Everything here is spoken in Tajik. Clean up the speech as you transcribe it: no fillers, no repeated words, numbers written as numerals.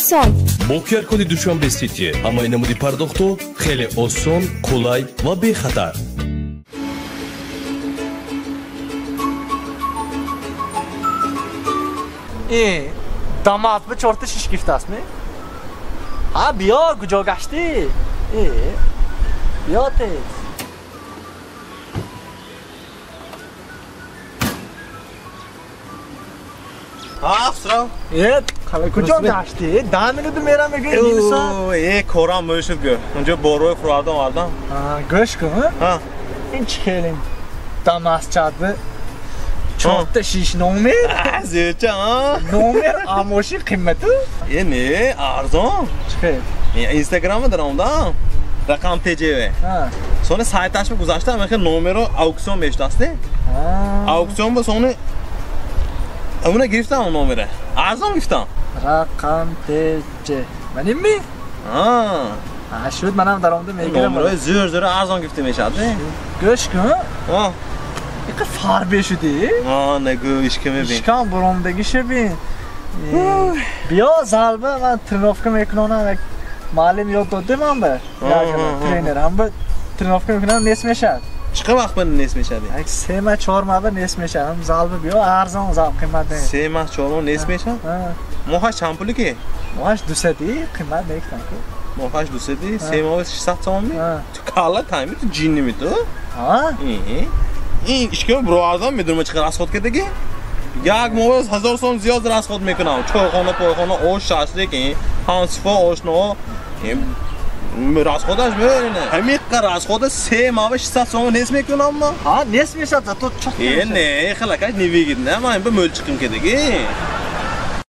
oson. Бо QR-коди Душанбе Сити ҳамаи намуди пардохтҳо хеле осон, қулай ва бехатар. Damat bu çorta şiş giftasmi? Ha biya kucağa kaçtı. Biya tez. हाँ सराव Kucağa kaçtı. Damını da meram ege nisa. ये खोरा मशहूर गयो जो बोरो फ्राडम वारदम Ha göşkü mü? हाँ İnç kelin. Damas çadı. Çorta şiş nomer. ज़ेचा Nomer amoşi kıymeti. ये ने आर्ज़ों Çıkıyor. ये इंस्टाग्राम में दराऊं दा रकम तेजे वे Ha. सोने साइताश में गुजारता मैं के नोमेरो आउक्सियन बेचतास्ते Ha. आउक्सियन में सोने अमने गिफ्ट आऊं नोमेरे आर्ज़ों गिफ्ट आऊं Rakam TC. Benim mi? हाँ Ha şut manam daromda megiram. नोमेरो ज़र आर्ज़ों गिफ्ट में चाहते Göşkü mü? हाँ İki farbe şu değil. हाँ नगो इश्के में भी İşkan burundaki şey bir. Biya zalbe ben Trinovka meknona ve malim yok dedim ben be. Ya trainer ham bu Trinovka meknona nesmeşad. چقدر وقت من نیست میشه دی؟ Ay sema çorma da nesmeşad. Ham zalbe biya arzon zal kıymet değil. سه ماه چهارم نیست میشه؟ Ha. ماهاش چند پولی که؟ Maaş düşedi kıymet değil kanka. ماهاش دوسته دی؟ سه ماه 600 تومان می؟ Ha. تو کالا تایمی تو جینی می تو؟ Ha? این اشکال برو آزم میدونم چقدر از خود که دیگه؟ یک ماه 1000 سوم زیاد از خود میکنم چهارخانه پایخانه آش شسته که هانسفا آشنا از خودش میبرینه همین قرار از خود سه ماه 600 تومان نیست میکنم ما Ha nesmeşad zato çok. نه خلاکش نیویگید نه من به مول چکم که دیگه